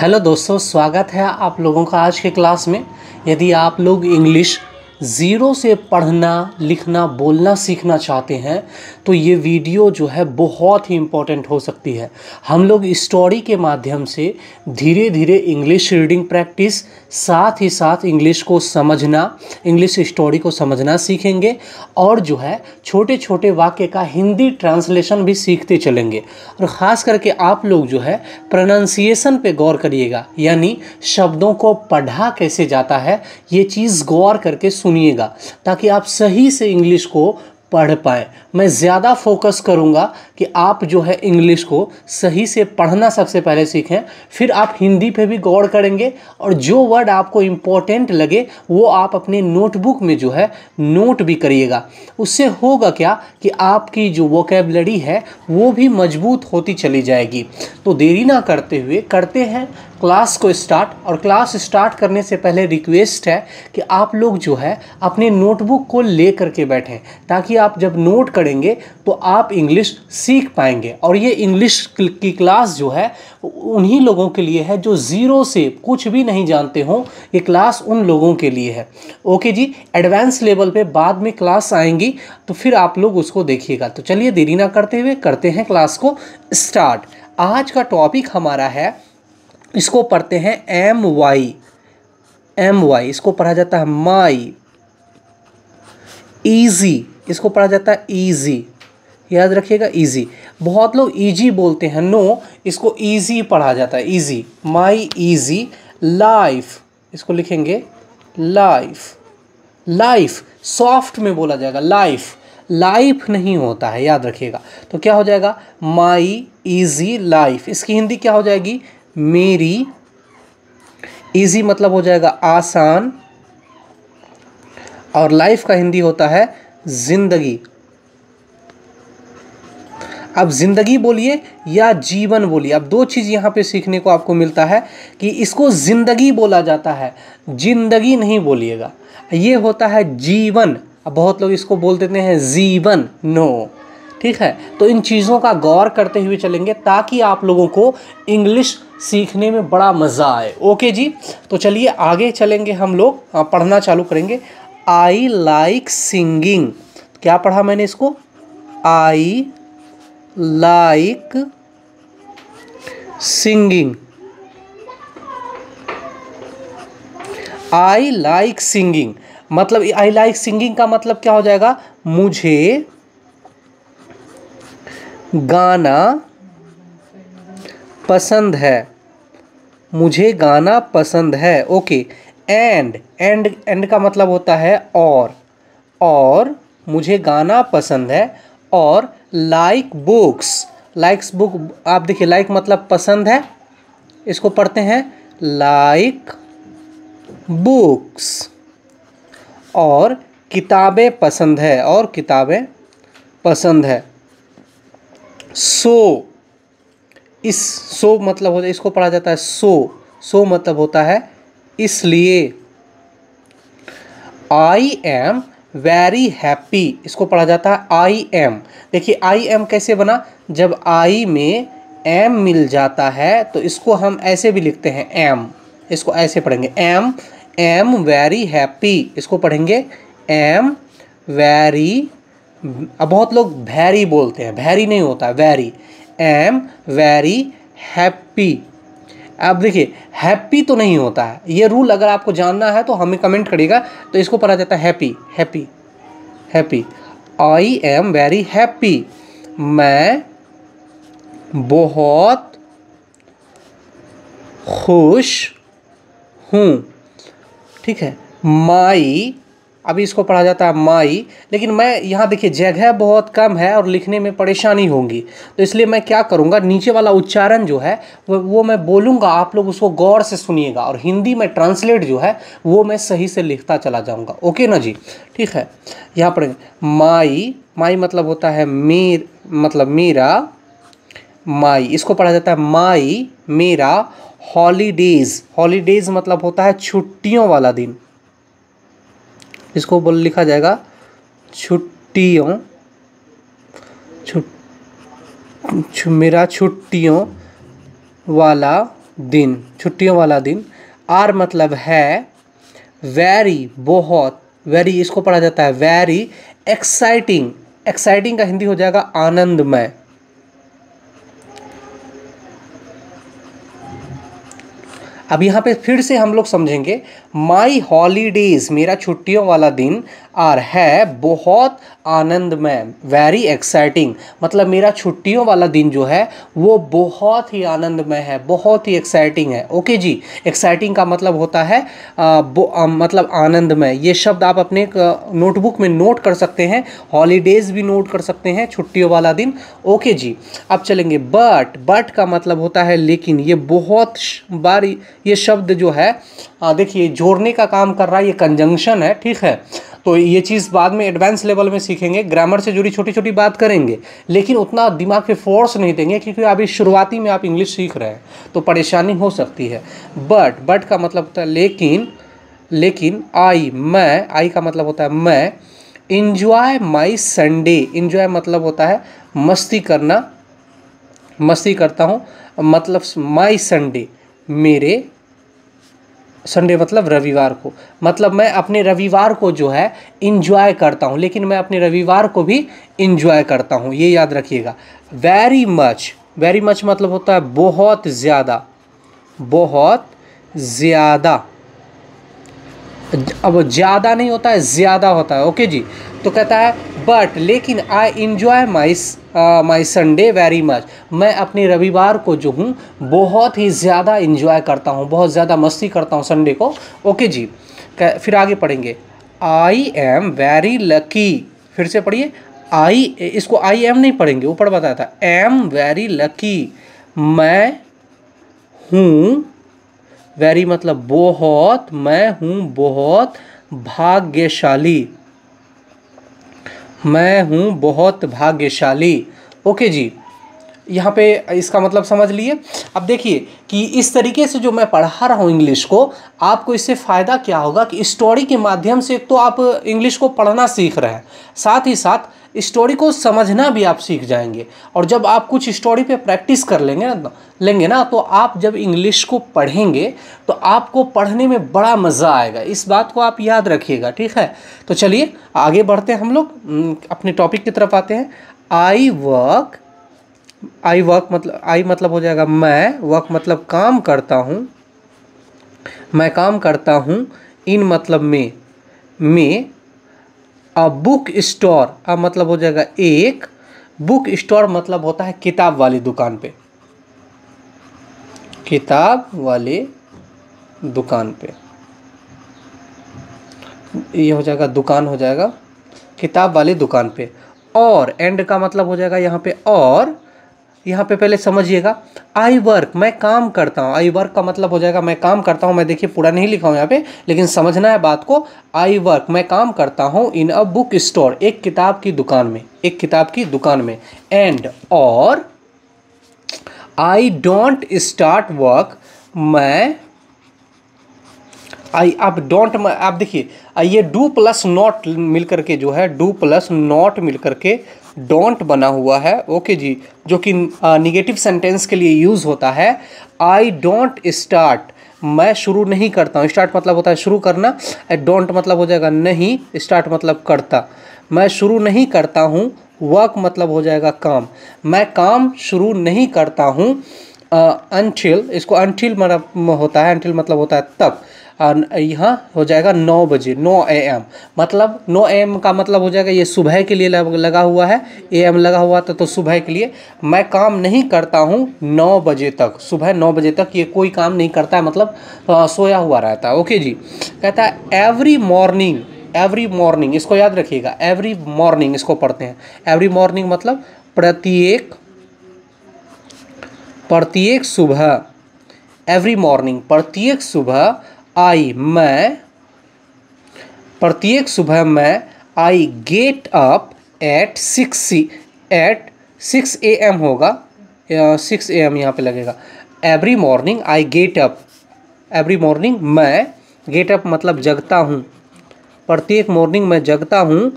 Hello दोस्तों, स्वागत है आप लोगों का आज के क्लास में। यदि आप लोग इंग्लिश ज़ीरो से पढ़ना लिखना बोलना सीखना चाहते हैं तो ये वीडियो जो है बहुत ही इम्पोर्टेंट हो सकती है। हम लोग स्टोरी के माध्यम से धीरे धीरे इंग्लिश रीडिंग प्रैक्टिस साथ ही साथ इंग्लिश को समझना, इंग्लिश स्टोरी को समझना सीखेंगे और जो है छोटे छोटे वाक्य का हिंदी ट्रांसलेशन भी सीखते चलेंगे। और ख़ास करके आप लोग जो है प्रोनाउंसिएशन पे गौर करिएगा, यानी शब्दों को पढ़ा कैसे जाता है ये चीज़ गौर करके सुनिएगा ताकि आप सही से इंग्लिश को पढ़ पाएँ। मैं ज़्यादा फोकस करूँगा कि आप जो है इंग्लिश को सही से पढ़ना सबसे पहले सीखें, फिर आप हिंदी पे भी गौर करेंगे और जो वर्ड आपको इम्पोर्टेंट लगे वो आप अपने नोटबुक में जो है नोट भी करिएगा। उससे होगा क्या कि आपकी जो वोकैबुलरी है वो भी मजबूत होती चली जाएगी। तो देरी ना करते हुए करते हैं क्लास को स्टार्ट। और क्लास स्टार्ट करने से पहले रिक्वेस्ट है कि आप लोग जो है अपने नोटबुक को ले करके बैठें, ताकि आप जब नोट करेंगे तो आप इंग्लिश सीख पाएंगे। और ये इंग्लिश की क्लास जो है उन्हीं लोगों के लिए है जो ज़ीरो से कुछ भी नहीं जानते हों। ये क्लास उन लोगों के लिए है। ओके जी, एडवांस लेवल पे बाद में क्लास आएंगी तो फिर आप लोग उसको देखिएगा। तो चलिए देरी ना करते हुए करते हैं क्लास को स्टार्ट। आज का टॉपिक हमारा है, इसको पढ़ते हैं एम वाई, इसको पढ़ा जाता है माई। ईजी, इसको पढ़ा जाता है ईजी, याद रखिएगा ईजी। बहुत लोग ईजी बोलते हैं, नो, इसको ईजी पढ़ा जाता है, ईजी, माई ईजी। लाइफ, इसको लिखेंगे लाइफ, लाइफ सॉफ्ट में बोला जाएगा, लाइफ, लाइफ नहीं होता है, याद रखिएगा। तो क्या हो जाएगा, माई ईजी लाइफ। इसकी हिंदी क्या हो जाएगी, मेरी। इजी मतलब हो जाएगा आसान, और लाइफ का हिंदी होता है जिंदगी। अब जिंदगी बोलिए या जीवन बोलिए, अब दो चीज़ यहाँ पे सीखने को आपको मिलता है कि इसको जिंदगी बोला जाता है, जिंदगी नहीं बोलिएगा। ये होता है जीवन। अब बहुत लोग इसको बोल देते हैं जीवन, नो, ठीक है। तो इन चीज़ों का गौर करते हुए चलेंगे ताकि आप लोगों को इंग्लिश सीखने में बड़ा मज़ा आए। ओके जी, तो चलिए आगे चलेंगे, हम लोग पढ़ना चालू करेंगे। आई लाइक सिंगिंग, क्या पढ़ा मैंने इसको, I like singing, I like singing मतलब आई लाइक सिंगिंग का मतलब क्या हो जाएगा, मुझे गाना पसंद है, मुझे गाना पसंद है। ओके, एंड का मतलब होता है और मुझे गाना पसंद है। और लाइक बुक्स, लाइक्स बुक, आप देखिए लाइक मतलब पसंद है, इसको पढ़ते हैं लाइक बुक्स। और किताबें पसंद है, और किताबें पसंद है। सो, इस सो मतलब होता है, इसको पढ़ा जाता है सो मतलब होता है इसलिए। आई एम वेरी हैप्पी, इसको पढ़ा जाता है आई एम। देखिए आई एम कैसे बना, जब आई में एम मिल जाता है तो इसको हम ऐसे भी लिखते हैं एम, इसको ऐसे पढ़ेंगे एम वेरी हैप्पी, इसको पढ़ेंगे एम वेरी। अब बहुत लोग वेरी बोलते हैं, वेरी नहीं होता है, वेरी, एम वेरी हैप्पी। अब देखिए हैप्पी तो नहीं होता है, ये रूल अगर आपको जानना है तो हमें कमेंट करिएगा। तो इसको पढ़ा जाता है happy. I am very happy, मैं बहुत खुश हूँ, ठीक है। माई, अभी इसको पढ़ा जाता है माई, लेकिन मैं यहाँ देखिए जगह बहुत कम है और लिखने में परेशानी होगी, तो इसलिए मैं क्या करूँगा, नीचे वाला उच्चारण जो है वो मैं बोलूँगा, आप लोग उसको गौर से सुनिएगा, और हिंदी में ट्रांसलेट जो है वो मैं सही से लिखता चला जाऊँगा। ओके ना जी, ठीक है। यहाँ पढ़ेंगे माई मतलब होता है मतलब मेरा, माई, इसको पढ़ा जाता है माई मेरा। हॉलीडेज मतलब होता है छुट्टियों वाला दिन, इसको लिखा जाएगा छुट्टियों, मेरा छुट्टियों वाला दिन, छुट्टियों वाला दिन। आर मतलब है, वेरी बहुत, वेरी इसको पढ़ा जाता है वेरी एक्साइटिंग, एक्साइटिंग का हिंदी हो जाएगा आनंदमय। अब यहाँ पे फिर से हम लोग समझेंगे, माई हॉलीडेज मेरा छुट्टियों वाला दिन, आर है बहुत आनंदमय, वेरी एक्साइटिंग मतलब मेरा छुट्टियों वाला दिन जो है वो बहुत ही आनंदमय है, बहुत ही एक्साइटिंग है। ओके जी, एक्साइटिंग का मतलब होता है मतलब आनंदमय। ये शब्द आप अपने नोटबुक में नोट कर सकते हैं, हॉलीडेज भी नोट कर सकते हैं, छुट्टियों वाला दिन। ओके जी, अब चलेंगे बट, बट का मतलब होता है लेकिन। ये बहुत बार ये शब्द जो है देखिए जोड़ने का काम कर रहा है, ये कंजंक्शन है, ठीक है। तो ये चीज़ बाद में एडवांस लेवल में सीखेंगे, ग्रामर से जुड़ी छोटी छोटी बात करेंगे, लेकिन उतना दिमाग पे फोर्स नहीं देंगे क्योंकि अभी शुरुआती में आप इंग्लिश सीख रहे हैं तो परेशानी हो सकती है। बट, बट का मतलब होता है लेकिन, लेकिन आई मैं, आई का मतलब होता है मैं, इंजॉय माई संडे, इंजॉय मतलब होता है मस्ती करना, मस्ती करता हूँ, मतलब माई संडे मेरे, संडे मतलब रविवार को, मतलब मैं अपने रविवार को जो है इंजॉय करता हूँ, लेकिन मैं अपने रविवार को भी इंजॉय करता हूँ, ये याद रखिएगा। वेरी मच, वेरी मच मतलब होता है बहुत ज़्यादा, बहुत ज़्यादा। अब ज़्यादा नहीं होता है, ज़्यादा होता है। ओके जी, तो कहता है बट लेकिन I enjoy my Sunday very much, मैं अपने रविवार को जो हूँ बहुत ही ज़्यादा इंजॉय करता हूँ, बहुत ज़्यादा मस्ती करता हूँ संडे को। ओके जी, फिर आगे पढ़ेंगे, आई एम वेरी लकी, फिर से पढ़िए, आई, इसको आई एम नहीं पढ़ेंगे, ऊपर बताया था एम वेरी लकी, मैं हूँ, वेरी मतलब बहुत, मैं हूँ बहुत भाग्यशाली, मैं हूँ बहुत भाग्यशाली। ओके जी, यहाँ पे इसका मतलब समझ लिए। अब देखिए कि इस तरीके से जो मैं पढ़ा रहा हूँ इंग्लिश को, आपको इससे फ़ायदा क्या होगा कि स्टोरी के माध्यम से एक तो आप इंग्लिश को पढ़ना सीख रहे हैं, साथ ही साथ स्टोरी को समझना भी आप सीख जाएंगे। और जब आप कुछ स्टोरी पे प्रैक्टिस कर लेंगे ना तो आप जब इंग्लिश को पढ़ेंगे तो आपको पढ़ने में बड़ा मज़ा आएगा। इस बात को आप याद रखिएगा, ठीक है। तो चलिए आगे बढ़ते हैं, हम लोग अपने टॉपिक की तरफ आते हैं। आई वर्क, आई वर्क मतलब, आई मतलब हो जाएगा मैं, वर्क मतलब काम करता हूँ, मैं काम करता हूँ, इन मतलब में अ बुक स्टोर, अब मतलब हो जाएगा एक, बुक स्टोर मतलब होता है किताब वाली दुकान पे, किताब वाले दुकान पे, ये हो जाएगा दुकान, हो जाएगा किताब वाली दुकान पे। और एंड का मतलब हो जाएगा यहाँ पे और, यहाँ पे पहले समझिएगा, आई वर्क मैं काम करता हूँ, आई वर्क का मतलब हो जाएगा मैं काम करता हूँ। मैं देखिए पूरा नहीं लिखा हूँ यहाँ पे, लेकिन समझना है बात को। आई वर्क मैं काम करता हूँ इन अ बुक स्टोर, एक किताब की दुकान में, एक किताब की दुकान में। एंड और आई डोंट स्टार्ट वर्क, मैं आई, आप डोंट, आप देखिए ये डू प्लस नॉट मिल करके जो है, डू प्लस नॉट मिल करके डोंट बना हुआ है। ओके जी, जो कि निगेटिव सेंटेंस के लिए यूज़ होता है। आई डोंट स्टार्ट, मैं शुरू नहीं करता हूँ, स्टार्ट मतलब होता है शुरू करना, डोंट मतलब हो जाएगा नहीं, स्टार्ट मतलब करता, मैं शुरू नहीं करता हूँ, वर्क मतलब हो जाएगा काम, मैं काम शुरू नहीं करता हूँ। अनटिल, इसको अनटिल मतलब होता है, अनटिल मतलब होता है तब, यहाँ हो जाएगा 9 बजे, 9 AM, मतलब 9 AM का मतलब हो जाएगा ये सुबह के लिए लगा हुआ है, AM लगा हुआ था तो सुबह के लिए। मैं काम नहीं करता हूँ 9 बजे तक, सुबह 9 बजे तक ये कोई काम नहीं करता है, मतलब सोया हुआ रहता है। ओके जी, कहता है एवरी मॉर्निंग, एवरी मॉर्निंग इसको याद रखिएगा, एवरी मॉर्निंग इसको पढ़ते हैं, एवरी मॉर्निंग मतलब प्रत्येक, प्रत्येक सुबह, एवरी मॉर्निंग प्रत्येक सुबह, आई मैं, प्रत्येक सुबह मैं, I get up at 6 AM होगा, 6 AM यहाँ पे लगेगा। Every morning I get up, every morning मैं, गेट अप मतलब जगता हूँ, प्रत्येक मॉर्निंग मैं जगता हूँ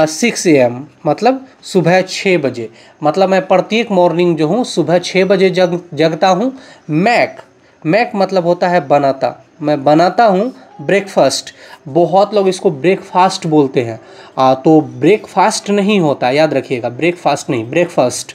6 AM मतलब सुबह 6 बजे, मतलब मैं प्रत्येक मॉर्निंग जो हूँ सुबह 6 बजे जगता हूँ। मैक, मेक मतलब होता है बनाता, मैं बनाता हूँ ब्रेकफास्ट। बहुत लोग इसको ब्रेकफास्ट बोलते हैं, तो ब्रेकफास्ट नहीं होता, याद रखिएगा, ब्रेकफास्ट नहीं, ब्रेकफास्ट।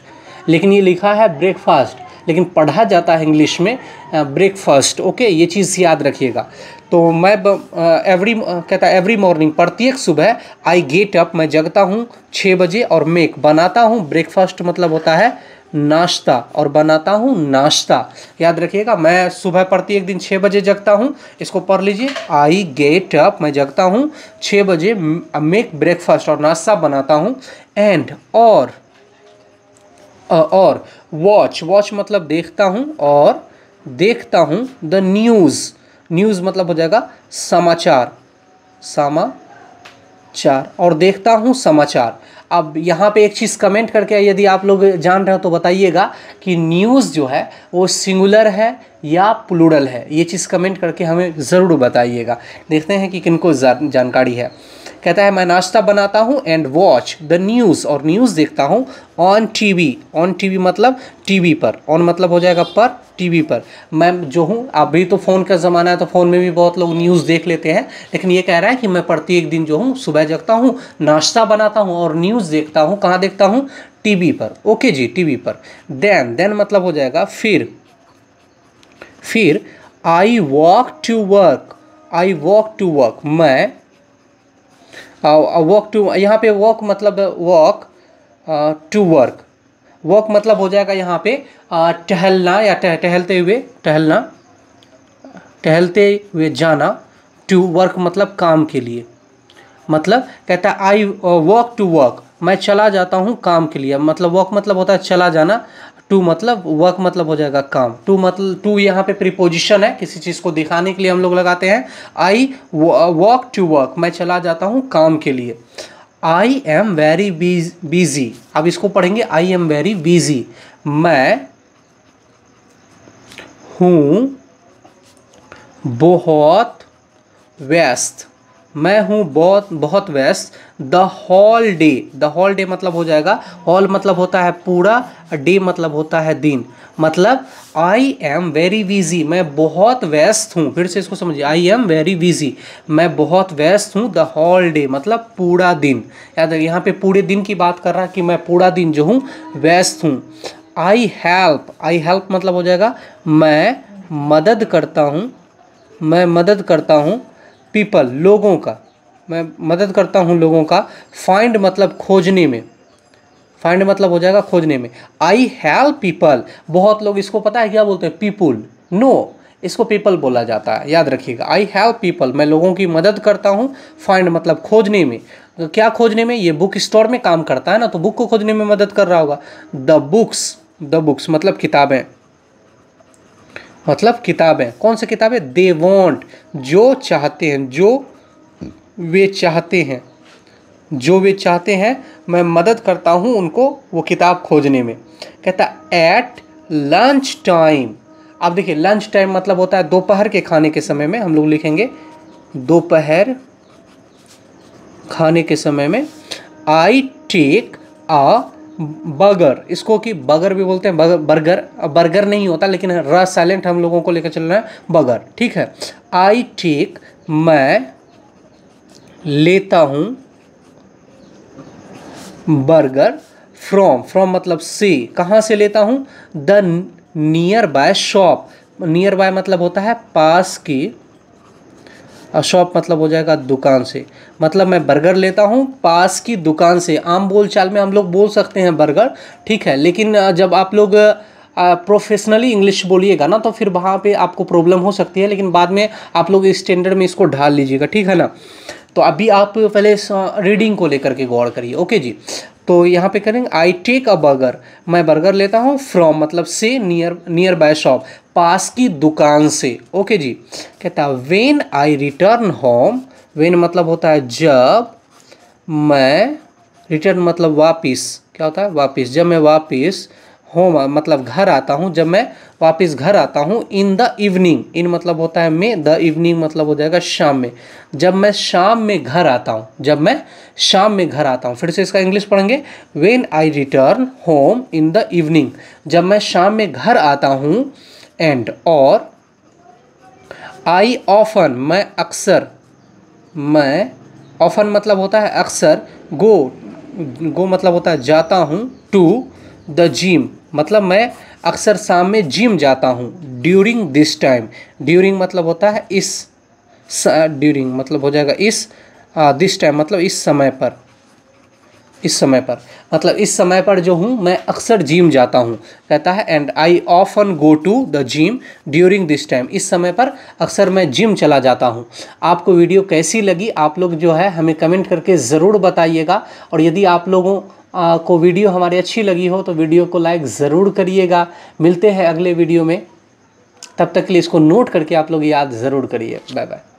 लेकिन ये लिखा है ब्रेकफास्ट, लेकिन पढ़ा जाता है इंग्लिश में ब्रेकफास्ट। ओके, ये चीज़ याद रखिएगा। तो मैं कहता है एवरी मॉर्निंग, प्रत्येक सुबह, आई गेट अप, मैं जगता हूँ 6 बजे, और मेक बनाता हूँ ब्रेकफास्ट मतलब होता है नाश्ता, और बनाता हूँ नाश्ता। याद रखिएगा, मैं सुबह प्रत्येक दिन 6 बजे जगता हूँ। इसको पढ़ लीजिए, आई गेट अप, मैं जगता हूँ 6 बजे, मेक ब्रेकफास्ट, और नाश्ता बनाता हूँ। एंड और वॉच, वॉच मतलब देखता हूँ, और देखता हूँ द न्यूज़, न्यूज़ मतलब हो जाएगा समाचार, समाचार, और देखता हूँ समाचार। अब यहाँ पे एक चीज़ कमेंट करके यदि आप लोग जान रहे हो तो बताइएगा कि न्यूज़ जो है वो सिंगुलर है या प्लूरल है, ये चीज़ कमेंट करके हमें ज़रूर बताइएगा। देखते हैं कि किनको जानकारी है। कहता है मैं नाश्ता बनाता हूँ एंड वॉच द न्यूज़, और न्यूज़ देखता हूँ ऑन टीवी, ऑन टीवी मतलब टीवी पर, ऑन मतलब हो जाएगा पर, टीवी पर। मैं जो हूँ, अभी तो फ़ोन का ज़माना है तो फ़ोन में भी बहुत लोग न्यूज़ देख लेते हैं, लेकिन ये कह रहा है कि मैं प्रत्येक दिन जो हूँ सुबह जगता हूँ, नाश्ता बनाता हूँ और न्यूज़ देखता हूँ। कहाँ देखता हूँ? टीवी पर। ओके जी, टीवी पर। देन मतलब हो जाएगा फिर I walk to work, I walk to work, मैं वॉक टू, यहाँ पे वॉक मतलब वॉक टू वर्क, वॉक मतलब हो जाएगा यहाँ पे टहलना या टहलते हुए, टहलना, टहलते हुए जाना। टू वर्क मतलब काम के लिए, मतलब कहता है आई वॉक टू वर्क, मैं चला जाता हूँ काम के लिए। मतलब वॉक मतलब होता है चला जाना, टू मतलब वर्क मतलब हो जाएगा काम। टू मतलब, टू यहाँ पे प्रीपोजिशन है, किसी चीज़ को दिखाने के लिए हम लोग लगाते हैं। आई वॉक टू वर्क, मैं चला जाता हूँ काम के लिए। आई एम वेरी बिजी, अब इसको पढ़ेंगे, आई एम वेरी बिजी, मैं हूँ बहुत व्यस्त, मैं हूँ बहुत व्यस्त। The whole day, the whole day मतलब हो जाएगा, होल मतलब होता है पूरा, डे मतलब होता है दिन। मतलब आई एम वेरी बिजी, मैं बहुत व्यस्त हूँ। फिर से इसको समझिए, आई एम वेरी बिजी, मैं बहुत व्यस्त हूँ। द होल डे मतलब पूरा दिन। याद है, यहाँ पे पूरे दिन की बात कर रहा है कि मैं पूरा दिन जो हूँ व्यस्त हूँ। आई हेल्प मतलब हो जाएगा मैं मदद करता हूँ, मैं मदद करता हूँ पीपल, लोगों का, मैं मदद करता हूँ लोगों का। फाइंड मतलब खोजने में, फाइंड मतलब हो जाएगा खोजने में। आई हेल्प पीपल, बहुत लोग इसको पता है क्या बोलते हैं? पीपुल, नो, इसको पीपल बोला जाता है, याद रखिएगा। आई हेल्प पीपल, मैं लोगों की मदद करता हूँ। फाइंड मतलब खोजने में, तो क्या खोजने में? ये बुक स्टोर में काम करता है ना, तो बुक को खोजने में मदद कर रहा होगा। द बुक्स मतलब किताबें, मतलब किताबें, कौन सी किताबें? दे वॉन्ट, जो चाहते हैं, जो वे चाहते हैं, जो वे चाहते हैं, मैं मदद करता हूँ उनको वो किताब खोजने में। कहता एट लंच टाइम, अब देखिए लंच टाइम मतलब होता है दोपहर के खाने के समय में, हम लोग लिखेंगे दोपहर खाने के समय में। आई टेक अ बर्गर, इसको कि बर्गर भी बोलते हैं, बर्गर, बर्गर नहीं होता, लेकिन र साइलेंट हम लोगों को लेकर चलना है, बर्गर, ठीक है। आई टेक, मैं लेता हूँ बर्गर, फ्रॉम मतलब से, कहाँ से लेता हूँ? The near by shop, near by मतलब होता है पास की, शॉप मतलब हो जाएगा दुकान से। मतलब मैं बर्गर लेता हूँ पास की दुकान से। आम बोल चाल में हम लोग बोल सकते हैं बर्गर, ठीक है, लेकिन जब आप लोग प्रोफेशनली इंग्लिश बोलिएगा ना तो फिर वहाँ पे आपको प्रॉब्लम हो सकती है, लेकिन बाद में आप लोग स्टैंडर्ड में इसको ढाल लीजिएगा, ठीक है ना। तो अभी आप पहले रीडिंग को लेकर के गौर करिए। ओके जी, तो यहाँ पे करेंगे आई टेक अ बर्गर, मैं बर्गर लेता हूँ। फ्रॉम मतलब से, नियर बाय शॉप, पास की दुकान से। ओके जी, कहता है when I return home, when मतलब होता है जब, मैं, रिटर्न मतलब वापिस, क्या होता है? वापिस, जब मैं वापिस, होम मतलब घर आता हूँ, जब मैं वापस घर आता हूँ। इन द इवनिंग, इन मतलब होता है में, द इवनिंग मतलब हो जाएगा शाम में, जब मैं शाम में घर आता हूँ, जब मैं शाम में घर आता हूँ। फिर से इसका इंग्लिश पढ़ेंगे, when I return home in the evening, जब मैं शाम में घर आता हूँ। एंड और आई ऑफन, मैं अक्सर, मैं ऑफन मतलब होता है अक्सर, गो मतलब होता है जाता हूँ, टू द जिम मतलब मैं अक्सर शाम में जिम जाता हूँ, ड्यूरिंग दिस टाइम, ड्यूरिंग मतलब होता है इस, ड्यूरिंग मतलब हो जाएगा इस, दिस टाइम मतलब इस समय पर, इस समय पर मतलब इस समय पर जो हूँ मैं अक्सर जिम जाता हूँ। कहता है and I often go to the gym during this time, इस समय पर अक्सर मैं जिम चला जाता हूँ। आपको वीडियो कैसी लगी आप लोग जो है हमें कमेंट करके ज़रूर बताइएगा, और यदि आप लोगों को वीडियो हमारी अच्छी लगी हो तो वीडियो को लाइक ज़रूर करिएगा। मिलते हैं अगले वीडियो में, तब तक के लिए इसको नोट करके आप लोग याद ज़रूर करिए। Bye bye.